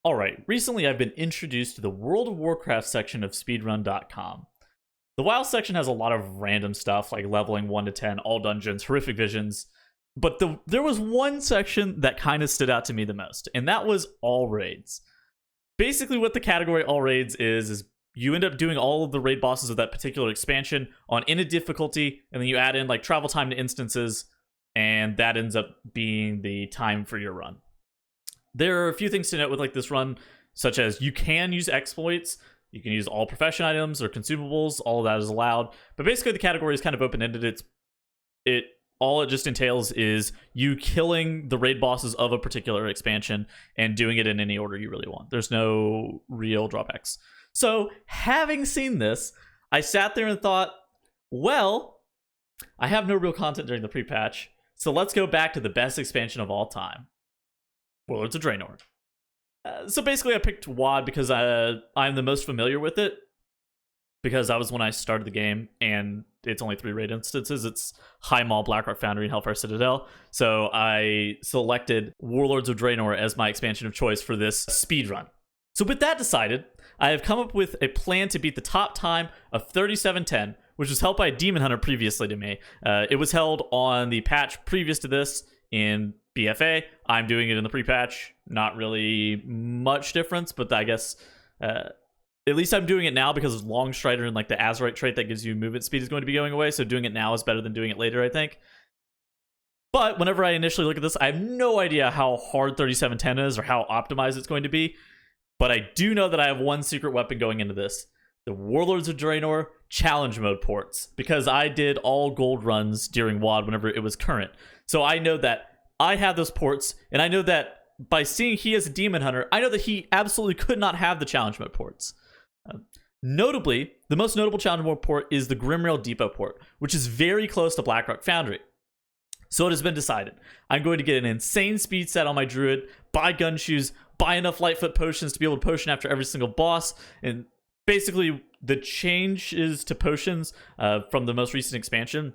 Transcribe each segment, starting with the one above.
Alright, recently I've been introduced to the World of Warcraft section of speedrun.com. The WoW section has a lot of random stuff like leveling 1 to 10, all dungeons, horrific visions, but there was one section that kind of stood out to me the most, and that was all raids. Basically what the category all raids is you end up doing all of the raid bosses of that particular expansion on any difficulty, and then you add in like travel time to instances, and that ends up being the time for your run. There are a few things to note with like this run, such as you can use exploits, you can use all profession items or consumables, all of that is allowed. But basically the category is kind of open-ended. All it just entails is you killing the raid bosses of a particular expansion and doing it in any order you really want. There's no real drawbacks. So having seen this, I sat there and thought, well, I have no real content during the pre-patch, so let's go back to the best expansion of all time. Warlords of Draenor. So basically I picked WoD because I'm the most familiar with it, because that was when I started the game, and it's only 3 raid instances. It's High Maul, Blackrock Foundry, and Hellfire Citadel. So I selected Warlords of Draenor as my expansion of choice for this speedrun. So with that decided, I have come up with a plan to beat the top time of 37:10, which was held by a Demon Hunter previously to me. It was held on the patch previous to this in BFA. I'm doing it in the pre-patch. Not really much difference, but I guess at least I'm doing it now because Long Strider and like the Azurite trait that gives you movement speed is going to be going away, so doing it now is better than doing it later, I think. But whenever I initially look at this, I have no idea how hard 3710 is or how optimized it's going to be, but I do know that I have one secret weapon going into this: the Warlords of Draenor challenge mode ports, because I did all gold runs during WoD whenever it was current. So I know that I have those ports, and I know that by seeing he is a Demon Hunter, I know that he absolutely could not have the challenge mode ports. Notably, the most notable challenge mode port is the Grimrail Depot port, which is very close to Blackrock Foundry. So it has been decided. I'm going to get an insane speed set on my Druid, buy gun shoes, buy enough Lightfoot potions to be able to potion after every single boss, and basically the changes to potions from the most recent expansion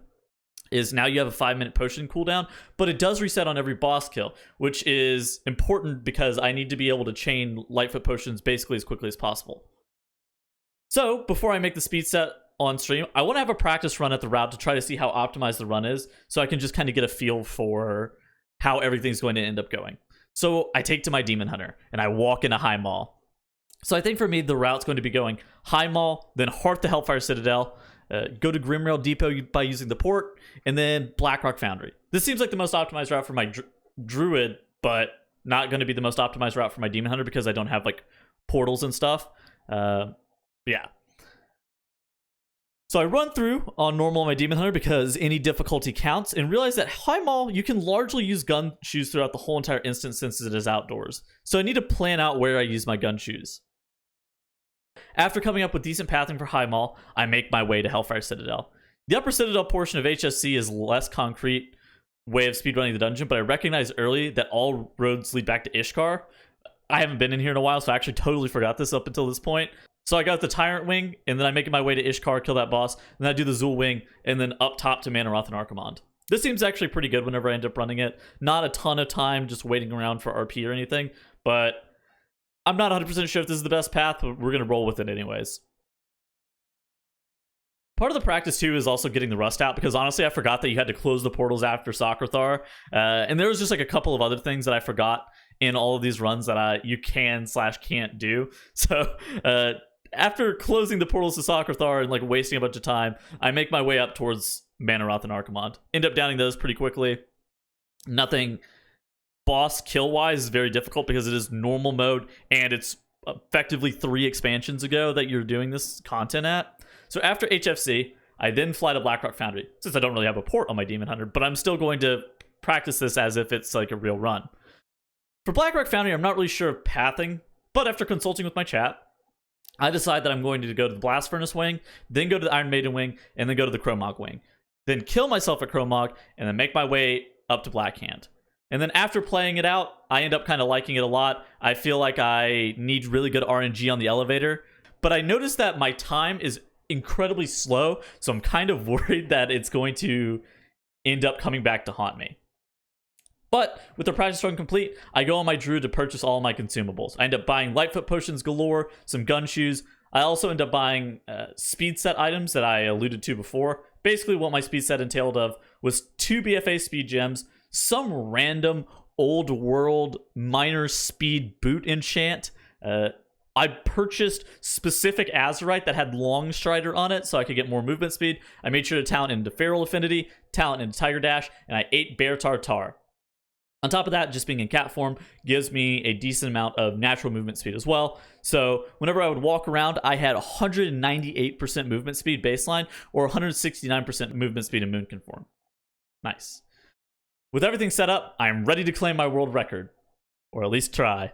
is now you have a 5-minute potion cooldown, but it does reset on every boss kill, which is important because I need to be able to chain Lightfoot potions basically as quickly as possible. So before I make the speed set on stream, I want to have a practice run at the route to try to see how optimized the run is, so I can just kind of get a feel for how everything's going to end up going. So I take to my Demon Hunter and I walk into High Maul. So I think for me the route's going to be going High Maul, then Hearth to Hellfire Citadel, go to Grimrail Depot by using the port, and then Blackrock Foundry. This seems like the most optimized route for my Druid, but not going to be the most optimized route for my Demon Hunter because I don't have like portals and stuff. Yeah. So I run through on normal on my Demon Hunter because any difficulty counts, and realize that High Maul, you can largely use gun shoes throughout the whole entire instance since it is outdoors. So I need to plan out where I use my gun shoes. After coming up with decent pathing for High Maul, I make my way to Hellfire Citadel. The Upper Citadel portion of HSC is less concrete way of speedrunning the dungeon, but I recognized early that all roads lead back to Ishkar. I haven't been in here in a while, so I actually totally forgot this up until this point. So I got the Tyrant Wing, and then I make my way to Ishkar, kill that boss, and then I do the Zul Wing, and then up top to Manaroth and Archimond. This seems actually pretty good whenever I end up running it. Not a ton of time just waiting around for RP or anything, but I'm not 100% sure if this is the best path, but we're going to roll with it anyways. Part of the practice, too, is also getting the rust out, because honestly, I forgot that you had to close the portals after Sakrathar, and there was just like a couple of other things that I forgot in all of these runs that you can/can't do. So, after closing the portals to Sakrathar and like wasting a bunch of time, I make my way up towards Manaroth and Archimond. End up downing those pretty quickly. Nothing boss kill wise is very difficult because it is normal mode, and it's effectively 3 expansions ago that you're doing this content at. So after HFC, I then fly to Blackrock Foundry, since I don't really have a port on my Demon Hunter, but I'm still going to practice this as if it's like a real run. For Blackrock Foundry, I'm not really sure of pathing, but after consulting with my chat, I decide that I'm going to go to the Blast Furnace Wing, then go to the Iron Maiden Wing, and then go to the Chromog Wing. Then kill myself at Chromog, and then make my way up to Blackhand. And then after playing it out, I end up kind of liking it a lot. I feel like I need really good RNG on the elevator, but I noticed that my time is incredibly slow, so I'm kind of worried that it's going to end up coming back to haunt me. But with the practice run complete, I go on my druid to purchase all my consumables. I end up buying Lightfoot potions galore, some gun shoes. I also end up buying speed set items that I alluded to before. Basically, what my speed set entailed of was 2 BFA speed gems, some random old world minor speed boot enchant. I purchased specific Azurite that had Long Strider on it so I could get more movement speed. I made sure to talent into Feral Affinity, talent into Tiger Dash, and I ate Bear Tartar. On top of that, just being in cat form gives me a decent amount of natural movement speed as well. So whenever I would walk around, I had 198% movement speed baseline or 169% movement speed in Moonkin form. Nice. With everything set up, I'm ready to claim my world record. Or at least try.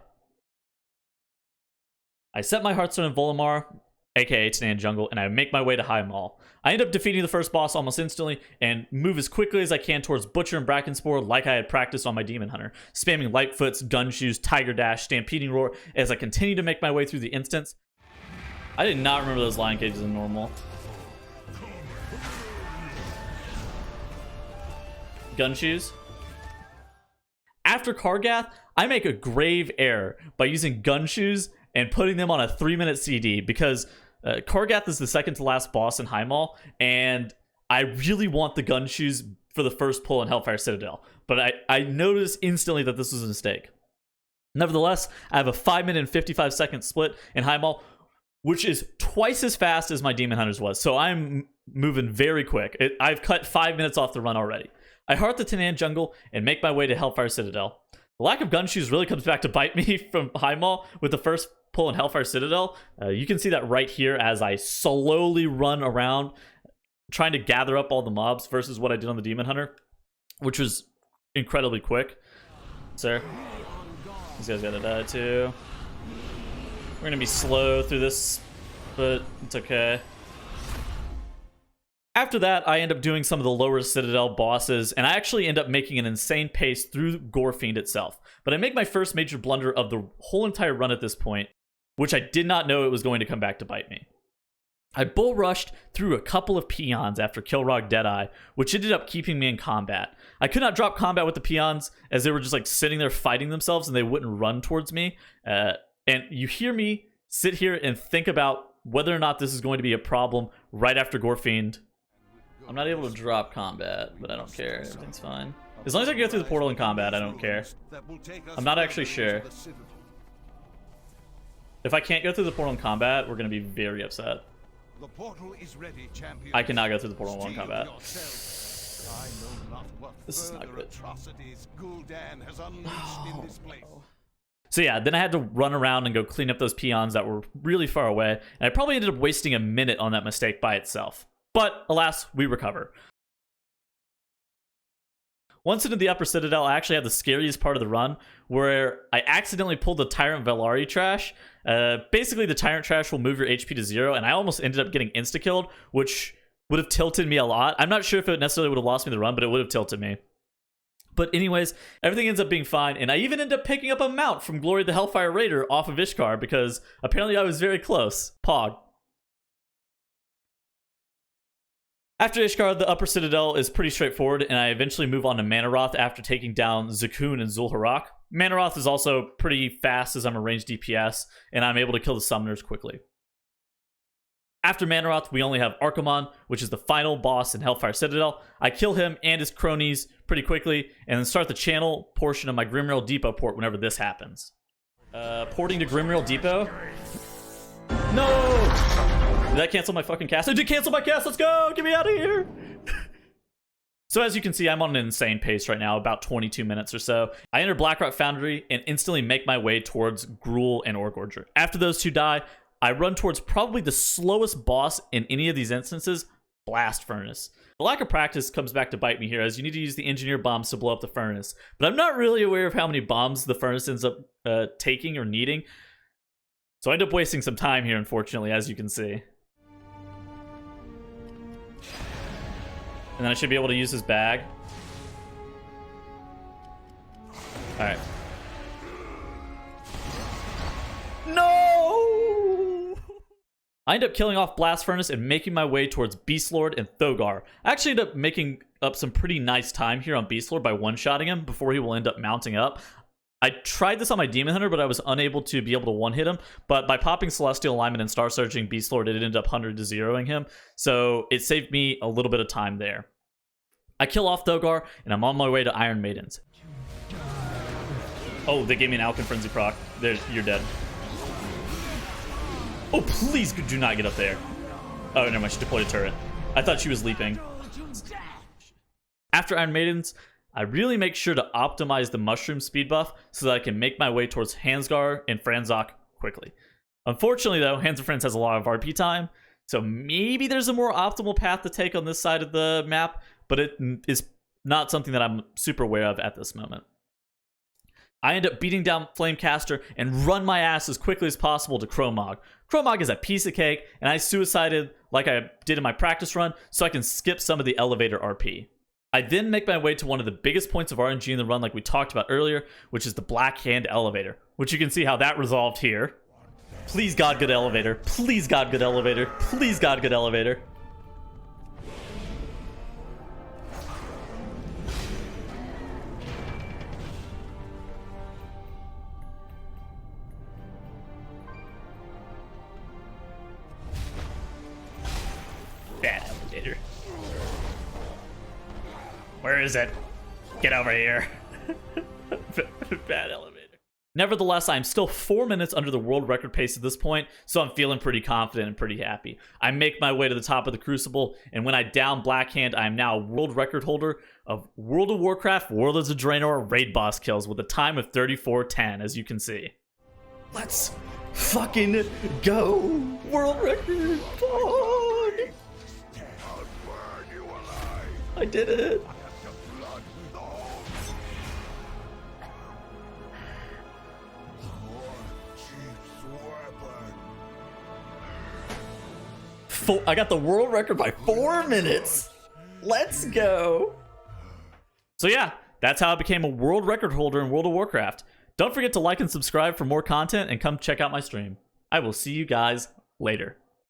I set my Hearthstone in Volumar, aka Tanan Jungle, and I make my way to High Mall. I end up defeating the first boss almost instantly and move as quickly as I can towards Butcher and Brackenspore like I had practiced on my Demon Hunter, spamming Lightfoots, Gun Shoes, Tiger Dash, Stampeding Roar as I continue to make my way through the instance. I did not remember those lion cages in normal. Gun Shoes. After Kargath, I make a grave error by using Gun Shoes and putting them on a 3-minute CD because Kargath is the second to last boss in High Mall, and I really want the Gun Shoes for the first pull in Hellfire Citadel. But I noticed instantly that this was a mistake. Nevertheless, I have a 5-minute and 55-second split in High Mall, which is twice as fast as my Demon Hunters was. So I'm moving very quick. I've cut 5 minutes off the run already. I heart the Tanan Jungle and make my way to Hellfire Citadel. The lack of Gun Shoes really comes back to bite me from High Mall with the first pull in Hellfire Citadel. You can see that right here as I slowly run around trying to gather up all the mobs versus what I did on the Demon Hunter, which was incredibly quick. Sir, these guys gotta die too. We're gonna be slow through this, but it's okay. After that, I end up doing some of the lower Citadel bosses, and I actually end up making an insane pace through Gorefiend itself. But I make my first major blunder of the whole entire run at this point, which I did not know it was going to come back to bite me. I bull rushed through a couple of peons after Kilrog Deadeye, which ended up keeping me in combat. I could not drop combat with the peons as they were just like sitting there fighting themselves and they wouldn't run towards me. And you hear me sit here and think about whether or not this is going to be a problem right after Gorefiend. I'm not able to drop combat, but I don't care. Everything's fine. As long as I can go through the portal in combat, I don't care. I'm not actually sure. If I can't go through the portal in combat, we're going to be very upset. The portal is ready, champion. I cannot go through the portal in one combat. This is not good. So yeah, then I had to run around and go clean up those peons that were really far away, and I probably ended up wasting a minute on that mistake by itself. But alas, we recover. Once into the Upper Citadel, I actually had the scariest part of the run, where I accidentally pulled the Tyrant Velari trash. Basically, the Tyrant trash will move your HP to 0, and I almost ended up getting insta-killed, which would have tilted me a lot. I'm not sure if it necessarily would have lost me the run, but it would have tilted me. But anyways, everything ends up being fine, and I even end up picking up a mount from Glory the Hellfire Raider off of Ishkar, because apparently I was very close. Pog. After Ishkar, the Upper Citadel is pretty straightforward, and I eventually move on to Manaroth after taking down Zakun and Zul'Harrak. Manaroth is also pretty fast as I'm a ranged DPS, and I'm able to kill the summoners quickly. After Manaroth, we only have Archimon, which is the final boss in Hellfire Citadel. I kill him and his cronies pretty quickly, and then start the channel portion of my Grimrail Depot port whenever this happens. Porting to Grimrail Depot? No! Did that cancel my fucking cast? I did cancel my cast! Let's go! Get me out of here! So as you can see, I'm on an insane pace right now, about 22 minutes or so. I enter Blackrock Foundry and instantly make my way towards Gruul and Orgorger. After those two die, I run towards probably the slowest boss in any of these instances, Blast Furnace. The lack of practice comes back to bite me here, as you need to use the engineer bombs to blow up the furnace. But I'm not really aware of how many bombs the furnace ends up taking or needing. So I end up wasting some time here, unfortunately, as you can see. And then I should be able to use his bag. Alright. No! I end up killing off Blast Furnace and making my way towards Beast Lord and Thogar. I actually end up making up some pretty nice time here on Beast Lord by one-shotting him before he will end up mounting up. I tried this on my Demon Hunter, but I was unable to be able to one-hit him. But by popping Celestial Alignment and Star Surging Beast Lord, it ended up 100-0ing him. So it saved me a little bit of time there. I kill off Thogar, and I'm on my way to Iron Maidens. Oh, they gave me an Alchemy Frenzy proc. You're dead. Oh, please do not get up there. Oh, never mind. She deployed a turret. I thought she was leaping. After Iron Maidens, I really make sure to optimize the mushroom speed buff so that I can make my way towards Hansgar and Franzok quickly. Unfortunately, though, Hands of Friends has a lot of RP time, so maybe there's a more optimal path to take on this side of the map, but it is not something that I'm super aware of at this moment. I end up beating down Flamecaster and run my ass as quickly as possible to Chromog. Chromog is a piece of cake, and I suicided like I did in my practice run so I can skip some of the elevator RP. I then make my way to one of the biggest points of RNG in the run like we talked about earlier, which is the Black Hand Elevator, which you can see how that resolved here. Please God, good elevator. Please God, good elevator. Please God, good elevator. Bad elevator. Where is it? Get over here. Bad elevator. Nevertheless, I'm still 4 minutes under the world record pace at this point, so I'm feeling pretty confident and pretty happy. I make my way to the top of the Crucible, and when I down Blackhand, I am now a world record holder of World of Warcraft Warlords of Draenor raid boss kills with a time of 34:10, as you can see. Let's fucking go! World record! Fuck! I did it! I got the world record by 4 minutes. Let's go. So yeah, that's how I became a world record holder in World of Warcraft. Don't forget to like and subscribe for more content and come check out my stream. I will see you guys later.